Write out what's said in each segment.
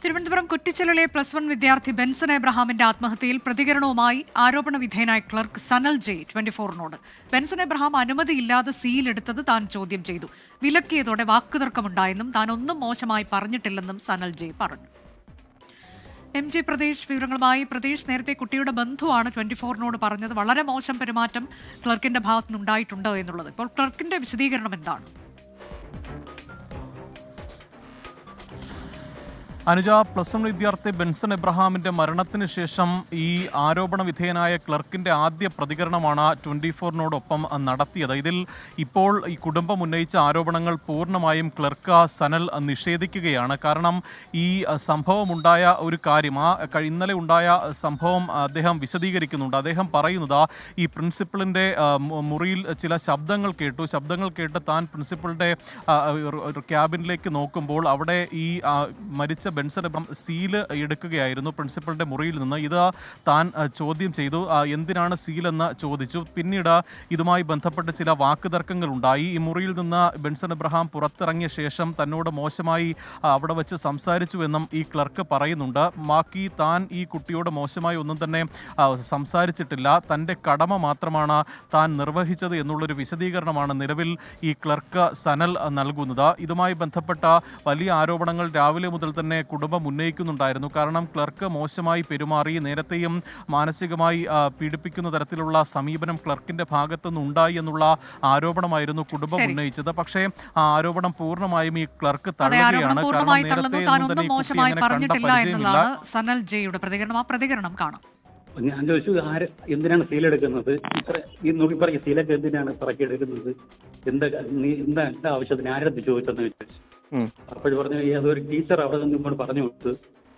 തിരുവനന്തപുരം കുറ്റിച്ചലിലെ +1 വിദ്യാർത്ഥി ബെൻസൺ എബ്രഹാമിന്റെ ആത്മഹത്യയിൽ പ്രതികരണവുമായി ആരോപണ വിധേയനായ ക്ലർക്ക് സനൽ ജെ 24നോട്. ബെൻസൺ എബ്രഹാം അനുമതിയില്ലാതെ സീലെടുത്തത് താൻ ചോദ്യം ചെയ്തു. വിലക്കിയതോടെ വാക്കുതർക്കമുണ്ടായെന്നും താൻ ഒന്നും മോശമായി പറഞ്ഞിട്ടില്ലെന്നും സനൽ ജെ പറഞ്ഞു. MG പ്രദേശ് വിവരങ്ങളുമായി. പ്രദേശ് നേരത്തെ കുട്ടിയുടെ ബന്ധുവാണ് 24നോട് പറഞ്ഞത് വളരെ മോശം പെരുമാറ്റം ക്ലർക്കിന്റെ ഭാഗത്തുനിന്നുണ്ടായിട്ടുണ്ട് എന്നുള്ളത്. ഇപ്പോൾ ക്ലർക്കിന്റെ വിശദീകരണം എന്താണ്? അനുജ, +1 വിദ്യാർത്ഥി ബെൻസൺ എബ്രഹാമിന്റെ മരണത്തിന് ശേഷം ഈ ആരോപണ വിധേയനായ ക്ലർക്കിന്റെ ആദ്യ പ്രതികരണമാണ് 24നോടൊപ്പം നടത്തിയത്. ഇതിൽ ഇപ്പോൾ ഈ കുടുംബം ഉന്നയിച്ച ആരോപണങ്ങൾ പൂർണ്ണമായും ക്ലർക്ക് സനൽ നിഷേധിക്കുകയാണ്. കാരണം ഈ സംഭവമുണ്ടായ ഒരു കാര്യം, ഇന്നലെ ഉണ്ടായ സംഭവം അദ്ദേഹം വിശദീകരിക്കുന്നുണ്ട്. അദ്ദേഹം പറയുന്നത് ഈ പ്രിൻസിപ്പളിൻ്റെ മുറിയിൽ ചില ശബ്ദങ്ങൾ കേട്ട് താൻ പ്രിൻസിപ്പളുടെ ക്യാബിനിലേക്ക് നോക്കുമ്പോൾ അവിടെ ഈ മരിച്ച ബെൻസൺ എബ്രഹാം സീല് എടുക്കുകയായിരുന്നു പ്രിൻസിപ്പളുടെ മുറിയിൽ നിന്ന്. ഇത് താൻ ചോദ്യം ചെയ്തു. എന്തിനാണ് സീലെന്ന് ചോദിച്ചു. പിന്നീട് ഇതുമായി ബന്ധപ്പെട്ട് ചില വാക്കുതർക്കങ്ങൾ ഉണ്ടായി. ഈ മുറിയിൽ നിന്ന് ബെൻസൺ എബ്രഹാം പുറത്തിറങ്ങിയ ശേഷം തന്നോട് മോശമായി അവിടെ വെച്ച് സംസാരിച്ചു എന്നും ഈ ക്ലർക്ക് പറയുന്നുണ്ട്. ബാക്കി താൻ ഈ കുട്ടിയോട് മോശമായി ഒന്നും തന്നെ സംസാരിച്ചിട്ടില്ല, തൻ്റെ കടമ മാത്രമാണ് താൻ നിർവഹിച്ചത് എന്നുള്ളൊരു വിശദീകരണമാണ് നിലവിൽ ഈ ക്ലർക്ക് സനൽ നൽകുന്നത്. ഇതുമായി ബന്ധപ്പെട്ട വലിയ ആരോപണങ്ങൾ രാവിലെ മുതൽ തന്നെ കുടുംബം ഉന്നയിക്കുന്നുണ്ടായിരുന്നു. കാരണം ക്ലർക്ക് മോശമായി പെരുമാറി, നേരത്തെയും മാനസികമായി പീഡിപ്പിക്കുന്ന തരത്തിലുള്ള സമീപനം ക്ലർക്കിന്റെ ഭാഗത്തുനിന്ന് ഉണ്ടായി എന്നുള്ള ആരോപണമായിരുന്നു കുടുംബം ഉന്നയിച്ചത്. പക്ഷേ ആ ആരോപണം പൂർണ്ണമായും ഈ ക്ലർക്ക് തള്ളുകയാണ്. സനൽ ജെയുടെ പ്രതികരണം കാണാം. ഞാൻ ചോദിച്ചു, എന്തിനാണ് സീലെടുക്കുന്നത്? ഈ നോക്കി പറയും സീലൊക്കെ എന്തിനാണ് പറക്കിയെടുക്കുന്നത്? എന്താ ആവശ്യത്തിന് ആരെടുത്ത് ചോദിച്ചെന്ന് ചോദിച്ചു. അപ്പോൾ പറഞ്ഞു അതൊരു ടീച്ചർ അവിടെ നിന്ന് പറഞ്ഞു കൊടുത്ത്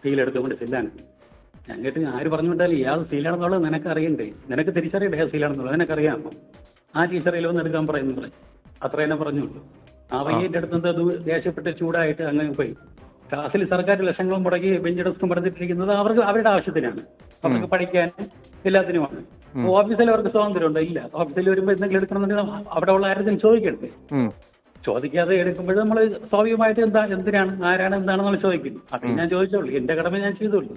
സീലെടുത്തുകൊണ്ട് സീലാണ്. ഞാൻ കേട്ട് ആര് പറഞ്ഞു വിട്ടാലും ഇയാൾ സീലാണെന്നുള്ളത് നിനക്ക് അറിയണ്ടേ? നിനക്ക് തിരിച്ചറിയണ്ടേ ആ സീലാണെന്നുള്ളത്? നിനക്കറിയാമോ? ആ ടീച്ചറിലൊന്നും എടുക്കാൻ പറയുന്നു പറയും. അത്ര തന്നെ പറഞ്ഞുള്ളൂ. ആ വയ്യൻ്റെ അടുത്ത് അത് ദേഷ്യപ്പെട്ട് ചൂടായിട്ട് അങ്ങനെ പോയി. ക്ലാസ്സിൽ സർക്കാർ ലക്ഷങ്ങളും മുടക്കി ബെഞ്ച് ഡെസ്കും പടുത്തിട്ടിരിക്കുന്നത് അവരുടെ ആവശ്യത്തിനാണ്, അവർക്ക് പഠിക്കാനും എല്ലാത്തിനുമാണ്. ഓഫീസിൽ അവർക്ക് സ്വാതന്ത്ര്യമുണ്ടോ? ഇല്ല. ഓഫീസിൽ വരുമ്പോൾ എന്തെങ്കിലും എടുക്കണമെന്നുണ്ടെങ്കിൽ അവിടെ ഉള്ള ആരെങ്കിലും ചോദിക്കണ്ടേ? ചോദിക്കാതെ എടുക്കുമ്പോൾ നമ്മൾ സ്വാഭാവികമായിട്ട് എന്തിനാണ്, ആരാണ്, എന്താണെന്നുള്ള ചോദിക്കുന്നു. അത് ഞാൻ ചോദിച്ചോളൂ, എന്റെ കടമ ഞാൻ ചെയ്തോളൂ.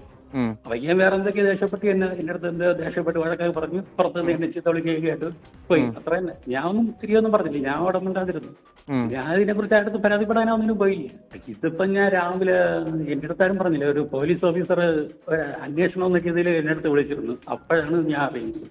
പയ്യൻ വേറെ എന്തൊക്കെ ദേഷ്യപ്പെട്ട് എന്റെ അടുത്ത് എന്ത് ദേഷ്യപ്പെട്ട് വഴക്കൊക്കെ പറഞ്ഞു പുറത്തുനിന്ന് എന്നെ ചീത്തവിളിക്കുകയായിട്ട് പോയി. അത്ര തന്നെ. ഞാൻ ഒന്നും തിരിയൊന്നും പറഞ്ഞില്ല, ഞാൻ അവിടെ ഉണ്ടാതിരുന്നു. ഞാൻ ഇതിനെ കുറിച്ച് അടുത്ത് പരാതിപ്പെടാനൊന്നിനും പോയില്ല. ഇതിപ്പം ഞാൻ രാവിലെ എന്റെ അടുത്താരും പറഞ്ഞില്ല, ഒരു പോലീസ് ഓഫീസർ അന്വേഷണം എന്നൊക്കെ ഇതിൽ എന്റെ അടുത്ത് വിളിച്ചിരുന്നു. അപ്പോഴാണ് ഞാൻ അറിയുന്നത്.